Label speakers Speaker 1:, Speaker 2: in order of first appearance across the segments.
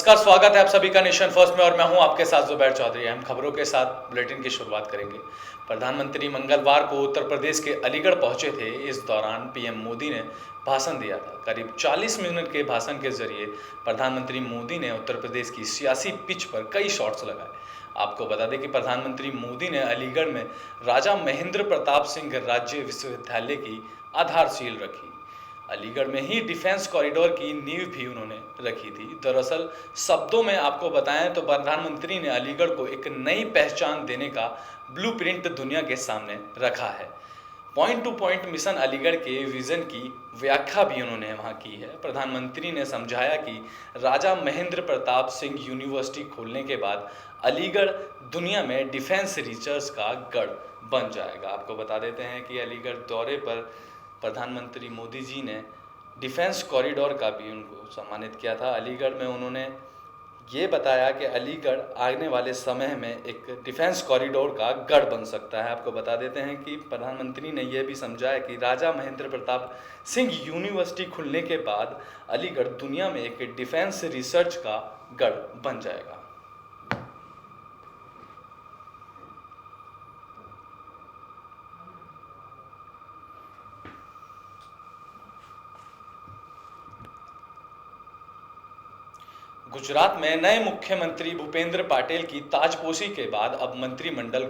Speaker 1: नमस्कार, स्वागत है आप सभी का नेशन फर्स्ट में और मैं हूं आपके साथ जुबैर चौधरी। हम खबरों के साथ बुलेटिन की शुरुआत करेंगे। प्रधानमंत्री मंगलवार को उत्तर प्रदेश के अलीगढ़ पहुंचे थे। इस दौरान पीएम मोदी ने भाषण दिया था। करीब 40 मिनट के भाषण के जरिए प्रधानमंत्री मोदी ने उत्तर प्रदेश की सियासी पिच पर कई शॉट्स लगाए। आपको बता दें कि प्रधानमंत्री मोदी ने अलीगढ़ में राजा महेंद्र प्रताप सिंह राज्य विश्वविद्यालय की आधारशिल रखी। अलीगढ़ में ही डिफेंस कॉरिडोर की नींव भी उन्होंने रखी थी। दरअसल शब्दों में आपको बताएं तो प्रधानमंत्री ने अलीगढ़ को एक नई पहचान देने का ब्लूप्रिंट दुनिया के सामने रखा है। Point two point mission Aligarh के विजन की व्याख्या भी उन्होंने वहां की है। प्रधानमंत्री ने समझाया कि राजा महेंद्र प्रताप सिंह यूनिवर्सिटी खोलने के बाद अलीगढ़ दुनिया में डिफेंस रिसर्च का गढ़ बन जाएगा। आपको बता देते हैं कि अलीगढ़ दौरे पर प्रधानमंत्री मोदी जी ने डिफेंस कॉरिडोर का भी उनको सम्मानित किया था। अलीगढ़ में उन्होंने ये बताया कि अलीगढ़ आने वाले समय में एक डिफेंस कॉरिडोर का गढ़ बन सकता है। आपको बता देते हैं कि प्रधानमंत्री ने यह भी समझाया कि राजा महेंद्र प्रताप सिंह यूनिवर्सिटी खुलने के बाद अलीगढ़ दुनिया में एक डिफेंस रिसर्च का गढ़ बन जाएगा। गुजरात में नए मुख्यमंत्री भूपेंद्र पटेल की ताजपोशी के बाद अब मंत्रिमंडल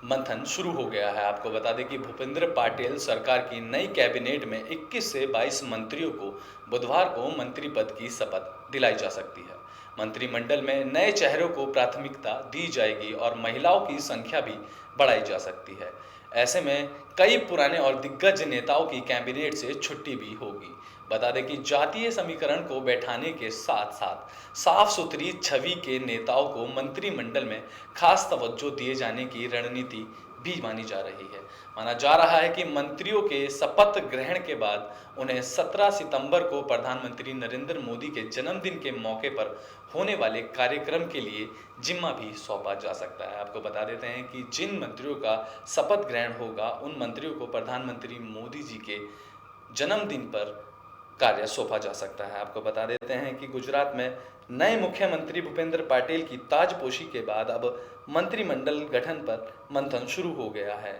Speaker 1: मंथन शुरू हो गया है। आपको बता दें कि भूपेंद्र पटेल सरकार की नई कैबिनेट में 21 से 22 मंत्रियों को बुधवार को मंत्री पद की शपथ दिलाई जा सकती है। मंत्रिमंडल में नए चेहरों को प्राथमिकता दी जाएगी और महिलाओं की संख्या भी बढ़ाई जा सकती है। ऐसे में कई पुराने और दिग्गज नेताओं की कैबिनेट से छुट्टी भी होगी। बता दें कि जातीय समीकरण को बैठाने के साथ साथ साफ सुथरी छवि के नेताओं को मंत्रिमंडल में खास तवज्जो दिए जाने की रणनीति भी मानी जा रही है। माना जा रहा है कि मंत्रियों के शपथ ग्रहण के बाद उन्हें 17 सितंबर को प्रधानमंत्री नरेंद्र मोदी के जन्मदिन के मौके पर होने वाले कार्यक्रम के लिए जिम्मा भी सौंपा जा सकता है। आपको बता देते हैं कि जिन मंत्रियों का शपथ ग्रहण होगा उन मंत्रियों को प्रधानमंत्री मोदी जी के जन्मदिन पर कार्य सौंपा जा सकता है। आपको बता देते हैं कि गुजरात में नए मुख्यमंत्री भूपेंद्र पटेल की ताजपोशी के बाद अब मंत्रिमंडल गठन पर मंथन शुरू हो गया है।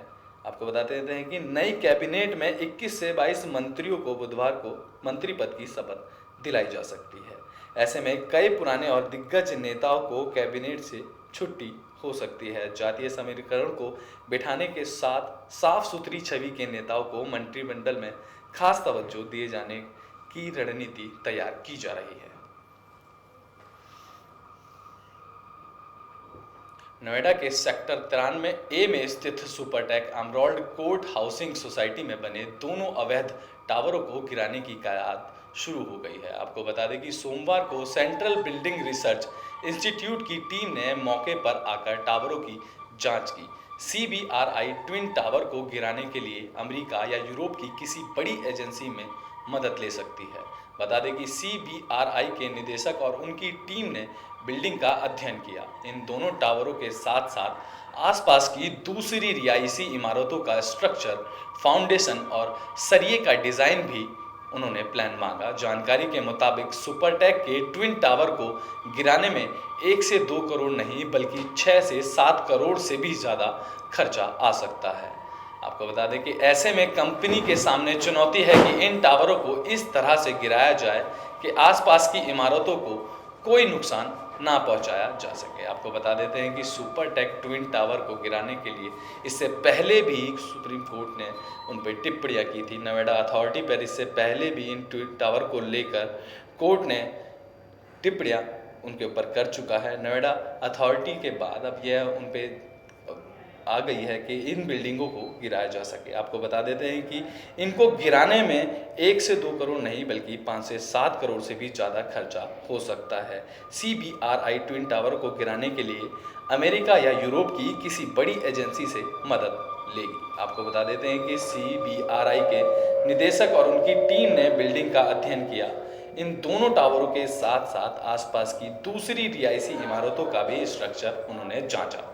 Speaker 1: आपको बता देते हैं कि नई कैबिनेट में 21 से 22 मंत्रियों को बुधवार को मंत्री पद की शपथ दिलाई जा सकती है। ऐसे में कई पुराने और दिग्गज नेताओं को कैबिनेट से छुट्टी हो सकती है। जातीय समीकरण को बिठाने के साथ साफ सुथरी छवि के नेताओं को मंत्रिमंडल में खास तवज्जो दिए जाने की रणनीति तैयार की जा रही है। नोएडा के सेक्टर 93 ए में स्थित Supertech emerald court housing society में बने दोनों अवैध टावरों को गिराने की कयाद शुरू हो गई है। आपको बता दें कि सोमवार को सेंट्रल बिल्डिंग रिसर्च इंस्टीट्यूट की टीम ने मौके पर आकर टावरों की जांच की। CBRI ट्विन टावर को गिराने के लिए अमेरिका या यूरोप की किसी बड़ी एजेंसी में मदद ले सकती है। बता दें कि CBRI के निदेशक और उनकी टीम ने बिल्डिंग का अध्ययन किया। इन दोनों टावरों के साथ साथ आसपास की दूसरी रिहायशी इमारतों का स्ट्रक्चर, फाउंडेशन और सरिये का डिज़ाइन भी उन्होंने प्लान मांगा। जानकारी के मुताबिक सुपरटेक के ट्विन टावर को गिराने में 1 से 2 करोड़ नहीं बल्कि 6 से 7 करोड़ से भी ज़्यादा खर्चा आ सकता है। आपको बता दें कि ऐसे में कंपनी के सामने चुनौती है कि इन टावरों को इस तरह से गिराया जाए कि आसपास की इमारतों को कोई नुकसान ना पहुंचाया जा सके। आपको बता देते हैं कि सुपरटेक ट्विन टावर को गिराने के लिए इससे पहले भी सुप्रीम कोर्ट ने उन पर टिप्पणियां की थी। नोएडा अथॉरिटी पर इससे पहले भी इन ट्विन टावर को लेकर कोर्ट ने टिप्पणियां उनके ऊपर कर चुका है। नोएडा अथॉरिटी के बाद अब यह उन पर आ गई है कि इन बिल्डिंगों को गिराया जा सके। आपको बता देते हैं कि इनको गिराने में 1 से 2 करोड़ नहीं बल्कि 5 से 7 करोड़ से भी ज़्यादा खर्चा हो सकता है। CBRI ट्विन टावर को गिराने के लिए अमेरिका या यूरोप की किसी बड़ी एजेंसी से मदद लेगी। आपको बता देते हैं कि CBRI के निदेशक और उनकी टीम ने बिल्डिंग का अध्ययन किया। इन दोनों टावरों के साथ साथ आसपास की दूसरी रिहायशी इमारतों का भी स्ट्रक्चर उन्होंने जांचा।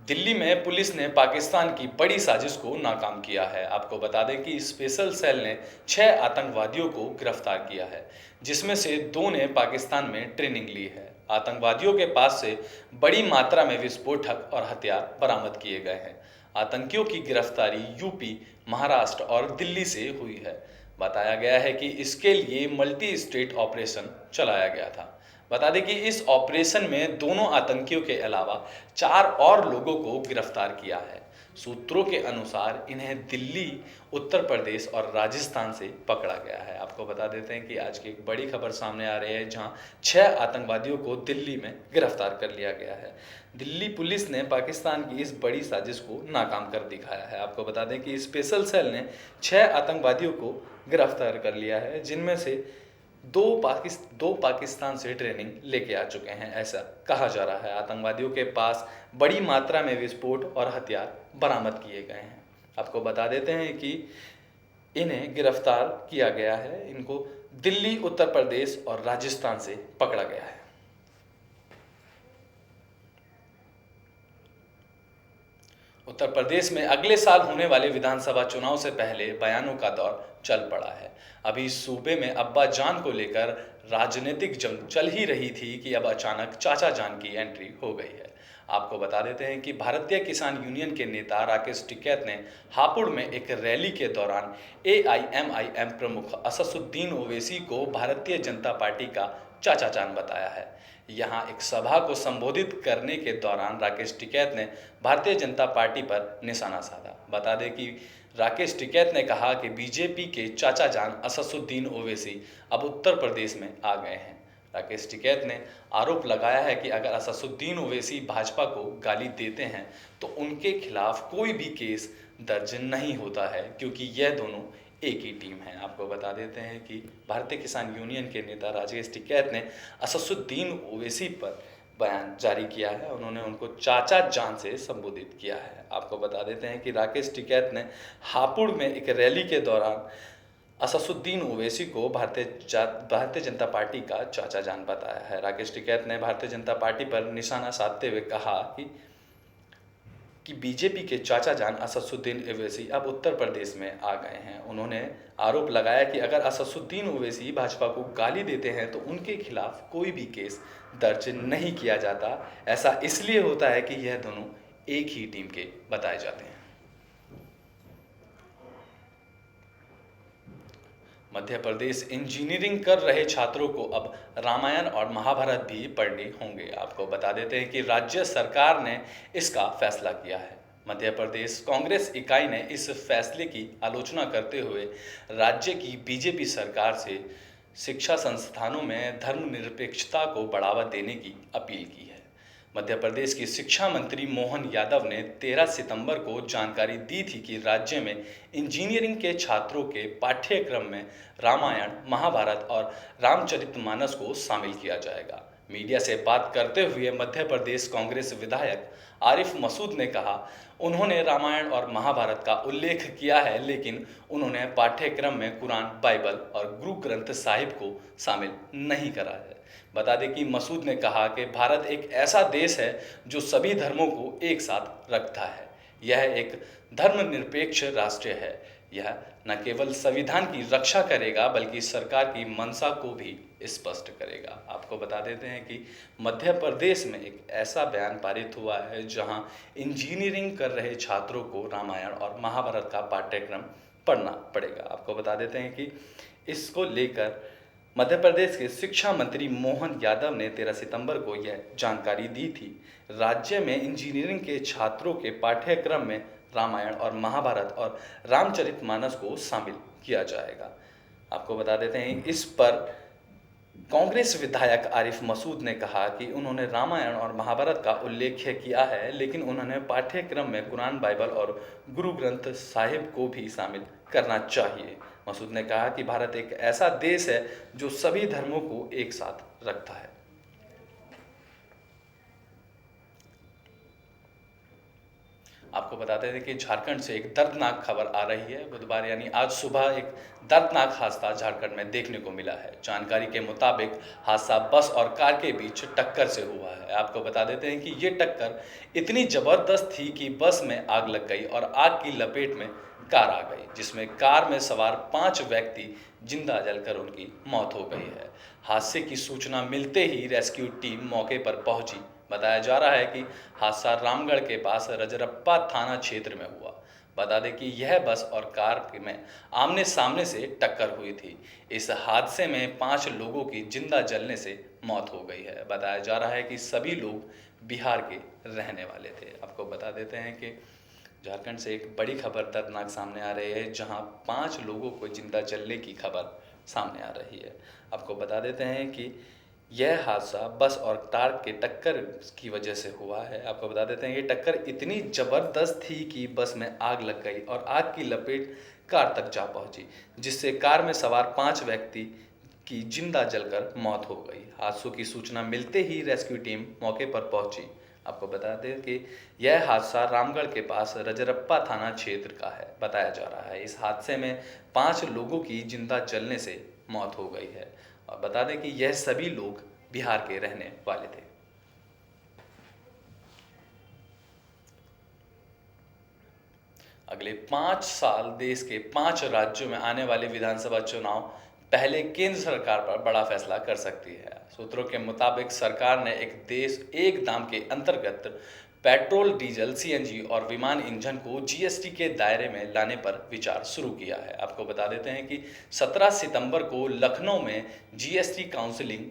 Speaker 1: दिल्ली में पुलिस ने पाकिस्तान की बड़ी साजिश को नाकाम किया है। आपको बता दें कि स्पेशल सेल ने 6 आतंकवादियों को गिरफ्तार किया है, जिसमें से 2 ने पाकिस्तान में ट्रेनिंग ली है। आतंकवादियों के पास से बड़ी मात्रा में विस्फोटक और हथियार बरामद किए गए हैं। आतंकियों की गिरफ्तारी यूपी, महाराष्ट्र और दिल्ली से हुई है। बताया गया है कि इसके लिए मल्टी स्टेट ऑपरेशन चलाया गया था। बता दें कि इस ऑपरेशन में दोनों आतंकियों के अलावा 4 और लोगों को गिरफ्तार किया है। सूत्रों के अनुसार इन्हें दिल्ली, उत्तर प्रदेश और राजस्थान से पकड़ा गया है। आपको बता देते हैं कि आज की एक बड़ी खबर सामने आ रही है, जहां 6 आतंकवादियों को दिल्ली में गिरफ्तार कर लिया गया है। दिल्ली पुलिस ने पाकिस्तान की इस बड़ी साजिश को नाकाम कर दिखाया है। आपको बता दें कि स्पेशल सेल ने 6 आतंकवादियों को गिरफ्तार कर लिया है, जिनमें से दो पाकिस्तान से ट्रेनिंग लेके आ चुके हैं, ऐसा कहा जा रहा है। आतंकवादियों के पास बड़ी मात्रा में विस्फोट और हथियार बरामद किए गए हैं। आपको बता देते हैं कि इन्हें गिरफ्तार किया गया है। इनको दिल्ली, उत्तर प्रदेश और राजस्थान से पकड़ा गया है। उत्तर प्रदेश में अगले साल होने वाले विधानसभा चुनाव से पहले बयानों का दौर चल पड़ा है। अभी सूबे में अब्बा जान को लेकर राजनीतिक जंग चल ही रही थी कि अब अचानक चाचा जान की एंट्री हो गई है। आपको बता देते हैं कि भारतीय किसान यूनियन के नेता राकेश टिकैत ने हापुड़ में एक रैली के दौरान एआईएमआईएम प्रमुख असदुद्दीन ओवैसी को भारतीय जनता पार्टी का चाचा जान बताया है। यहां एक सभा को संबोधित करने के दौरान राकेश टिकैत ने भारतीय जनता पार्टी पर निशाना साधा। बता दें कि राकेश टिकैत ने कहा कि बीजेपी के चाचा जान असदुद्दीन ओवैसी अब उत्तर प्रदेश में आ गए हैं। राकेश टिकैत ने आरोप लगाया है कि अगर असदुद्दीन ओवैसी भाजपा को गाली देते हैं तो उनके खिलाफ कोई भी केस दर्ज नहीं होता है, क्योंकि यह दोनों एक ही टीम है। आपको बता देते हैं कि भारतीय किसान यूनियन के नेता राकेश टिकैत ने असदुद्दीन ओवैसी पर बयान जारी किया है। उन्होंने उनको चाचा जान से संबोधित किया है। आपको बता देते हैं कि राकेश टिकैत ने हापुड़ में एक रैली के दौरान असदुद्दीन ओवैसी को भारतीय जनता पार्टी का चाचा जान बताया है। राकेश टिकैत ने भारतीय जनता पार्टी पर निशाना साधते हुए कहा कि बीजेपी के चाचा जान असदुद्दीन ओवैसी अब उत्तर प्रदेश में आ गए हैं। उन्होंने आरोप लगाया कि अगर असदुद्दीन ओवैसी भाजपा को गाली देते हैं तो उनके खिलाफ कोई भी केस दर्ज नहीं किया जाता। ऐसा इसलिए होता है कि यह दोनों एक ही टीम के बताए जाते हैं। मध्य प्रदेश इंजीनियरिंग कर रहे छात्रों को अब रामायण और महाभारत भी पढ़ने होंगे। आपको बता देते हैं कि राज्य सरकार ने इसका फैसला किया है। मध्य प्रदेश कांग्रेस इकाई ने इस फैसले की आलोचना करते हुए राज्य की बीजेपी सरकार से शिक्षा संस्थानों में धर्मनिरपेक्षता को बढ़ावा देने की अपील की है। मध्य प्रदेश की शिक्षा मंत्री मोहन यादव ने 13 सितंबर को जानकारी दी थी कि राज्य में इंजीनियरिंग के छात्रों के पाठ्यक्रम में रामायण, महाभारत और रामचरितमानस को शामिल किया जाएगा। मीडिया से बात करते हुए मध्य प्रदेश कांग्रेस विधायक आरिफ मसूद ने कहा, उन्होंने रामायण और महाभारत का उल्लेख किया है, लेकिन उन्होंने पाठ्यक्रम में कुरान, बाइबल और गुरु ग्रंथ साहिब को शामिल नहीं करा है। बता दें कि मसूद ने कहा कि भारत एक ऐसा देश है जो सभी धर्मों को एक साथ रखता है। यह एक धर्मनिरपेक्ष राष्ट्र है। यह न केवल संविधान की रक्षा करेगा बल्कि सरकार की मंशा को भी स्पष्ट करेगा। आपको बता देते हैं कि मध्य प्रदेश में एक ऐसा बयान पारित हुआ है जहां इंजीनियरिंग कर रहे छात्रों को रामायण और महाभारत का पाठ्यक्रम पढ़ना पड़ेगा। आपको बता देते हैं कि इसको लेकर मध्य प्रदेश के शिक्षा मंत्री मोहन यादव ने 13 सितंबर को यह जानकारी दी थी। राज्य में इंजीनियरिंग के छात्रों के पाठ्यक्रम में रामायण और महाभारत और रामचरितमानस को शामिल किया जाएगा। आपको बता देते हैं इस पर कांग्रेस विधायक आरिफ मसूद ने कहा कि उन्होंने रामायण और महाभारत का उल्लेख किया है, लेकिन उन्होंने पाठ्यक्रम में कुरान, बाइबल और गुरु ग्रंथ साहिब को भी शामिल करना चाहिए। मसूद ने कहा कि भारत एक ऐसा देश है जो सभी धर्मों को एक साथ रखता है। आपको बताते थे कि झारखंड से एक दर्दनाक खबर आ रही है। बुधवार यानी आज सुबह एक दर्दनाक हादसा झारखंड में देखने को मिला है। जानकारी के मुताबिक हादसा बस और कार के बीच टक्कर से हुआ है। आपको बता देते हैं कि ये टक्कर इतनी ज़बरदस्त थी कि बस में आग लग गई और आग की लपेट में कार आ गई, जिसमें कार में सवार 5 व्यक्ति जिंदा जलकर उनकी मौत हो गई है। हादसे की सूचना मिलते ही रेस्क्यू टीम मौके पर पहुंची। बताया जा रहा है कि हादसा रामगढ़ के पास रजरप्पा थाना क्षेत्र में हुआ। बता दें कि यह बस और कार में आमने सामने से टक्कर हुई थी। इस हादसे में 5 लोगों की जिंदा जलने से मौत हो गई है। बताया जा रहा है कि सभी लोग बिहार के रहने वाले थे। आपको बता देते हैं कि झारखंड से एक बड़ी खबर दर्दनाक सामने आ रही है, जहां 5 लोगों को जिंदा जलने की खबर सामने आ रही है। आपको बता देते हैं कि यह हादसा बस और कार के टक्कर की वजह से हुआ है। आपको बता देते हैं ये टक्कर इतनी ज़बरदस्त थी कि बस में आग लग गई और आग की लपेट कार तक जा पहुंची, जिससे कार में सवार 5 व्यक्ति की जिंदा जलकर मौत हो गई। हादसों की सूचना मिलते ही रेस्क्यू टीम मौके पर पहुंची। आपको बता दें कि यह हादसा रामगढ़ के पास रजरप्पा थाना क्षेत्र का है, बताया जा रहा है। इस हादसे में 5 लोगों की जिंदा जलने से मौत हो गई है और बता दें कि यह सभी लोग बिहार के रहने वाले थे। अगले 5 साल देश के 5 राज्यों में आने वाले विधानसभा चुनाव पहले केंद्र सरकार पर बड़ा फैसला कर सकती है। सूत्रों के मुताबिक सरकार ने एक देश एक दाम के अंतर्गत पेट्रोल, डीजल, सीएनजी और विमान ईंधन को जीएसटी के दायरे में लाने पर विचार शुरू किया है। आपको बता देते हैं कि 17 सितंबर को लखनऊ में जीएसटी काउंसिलिंग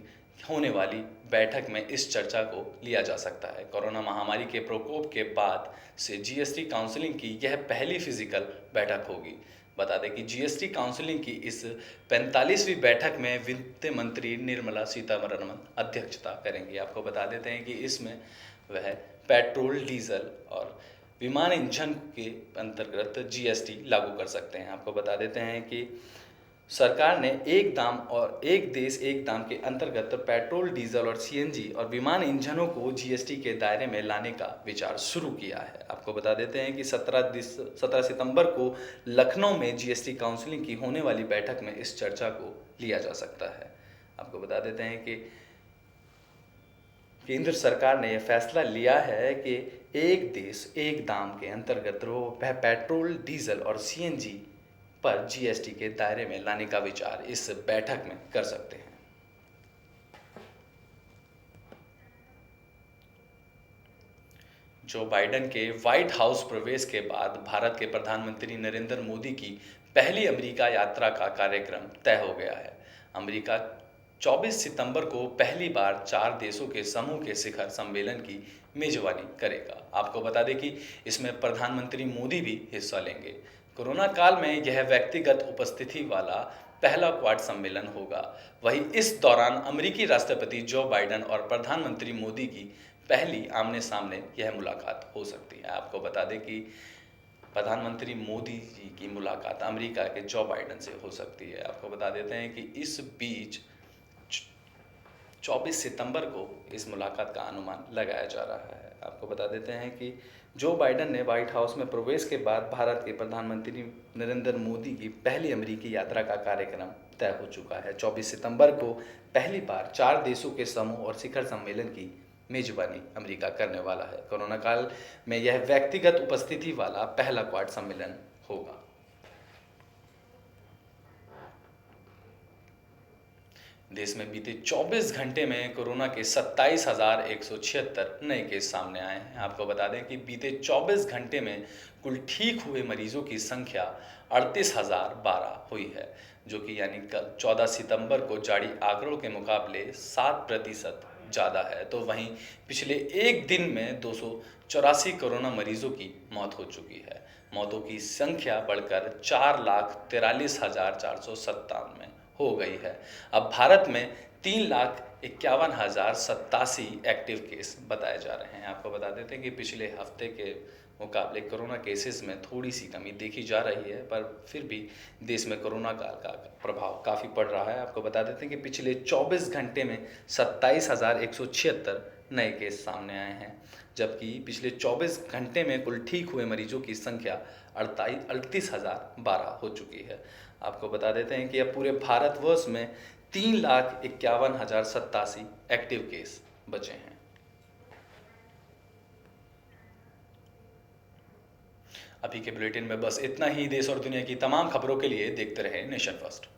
Speaker 1: होने वाली बैठक में इस चर्चा को लिया जा सकता है। कोरोना महामारी के प्रकोप के बाद से जीएसटी काउंसिलिंग की यह पहली फिजिकल बैठक होगी। बता दें कि जीएसटी काउंसिलिंग की इस 45वीं बैठक में वित्त मंत्री निर्मला सीतारमण अध्यक्षता करेंगी। आपको बता देते हैं कि इसमें वह पेट्रोल, डीजल और विमान ईंधन के अंतर्गत जीएसटी लागू कर सकते हैं। आपको बता देते हैं कि सरकार ने एक दाम और एक देश एक दाम के अंतर्गत पेट्रोल, डीजल और सीएनजी और विमान ईंधनों को जीएसटी के दायरे में लाने का विचार शुरू किया है। आपको बता देते हैं कि 17 सितंबर को लखनऊ में जीएसटी काउंसिलिंग की होने वाली बैठक में इस चर्चा को लिया जा सकता है। आपको बता देते हैं कि केंद्र सरकार ने यह फैसला लिया है कि एक देश एक दाम के अंतर्गत वो पेट्रोल, डीजल और सीएनजी पर जीएसटी के दायरे में लाने का विचार इस बैठक में कर सकते हैं। जो बाइडेन के व्हाइट हाउस प्रवेश के बाद भारत के प्रधानमंत्री नरेंद्र मोदी की पहली अमेरिका यात्रा का कार्यक्रम तय हो गया है। अमेरिका 24 सितंबर को पहली बार 4 देशों के समूह के शिखर सम्मेलन की मेजबानी करेगा। आपको बता दें कि इसमें प्रधानमंत्री मोदी भी हिस्सा लेंगे। कोरोना काल में यह व्यक्तिगत उपस्थिति वाला पहला क्वाड सम्मेलन होगा। वहीं इस दौरान अमेरिकी राष्ट्रपति जो बाइडेन और प्रधानमंत्री मोदी की पहली आमने सामने यह मुलाकात हो सकती है। आपको बता दें कि प्रधानमंत्री मोदी जी की मुलाकात अमेरिका के जो बाइडेन से हो सकती है। आपको बता देते हैं कि इस बीच 24 सितंबर को इस मुलाकात का अनुमान लगाया जा रहा है। आपको बता देते हैं कि जो बाइडेन ने व्हाइट हाउस में प्रवेश के बाद भारत के प्रधानमंत्री नरेंद्र मोदी की पहली अमेरिकी यात्रा का कार्यक्रम तय हो चुका है। 24 सितंबर को पहली बार 4 देशों के समूह और शिखर सम्मेलन की मेजबानी अमेरिका करने वाला है। कोरोना काल में यह व्यक्तिगत उपस्थिति वाला पहला क्वाड सम्मेलन होगा। देश में बीते 24 घंटे में कोरोना के 27,176 नए केस सामने आए हैं। आपको बता दें कि बीते 24 घंटे में कुल ठीक हुए मरीजों की संख्या 38,012 हुई है, जो कि यानी कल 14 सितंबर को जारी आंकड़ों के मुकाबले 7% ज़्यादा है। तो वहीं पिछले एक दिन में 284 कोरोना मरीजों की मौत हो चुकी है। मौतों की संख्या बढ़कर 4,43,497 हो गई है। अब भारत में 3,51,087 एक्टिव केस बताए जा रहे हैं। आपको बता देते हैं कि पिछले हफ्ते के मुकाबले कोरोना केसेस में थोड़ी सी कमी देखी जा रही है, पर फिर भी देश में कोरोना काल का प्रभाव काफ़ी पड़ रहा है। आपको बता देते हैं कि पिछले 24 घंटे में 27,176 नए केस सामने आए हैं, जबकि पिछले 24 घंटे में कुल ठीक हुए मरीजों की संख्या 38,012 हो चुकी है। आपको बता देते हैं कि अब पूरे भारतवर्ष में 3,51,087 एक्टिव केस बचे हैं। अभी के बुलेटिन में बस इतना ही। देश और दुनिया की तमाम खबरों के लिए देखते रहें नेशन फर्स्ट।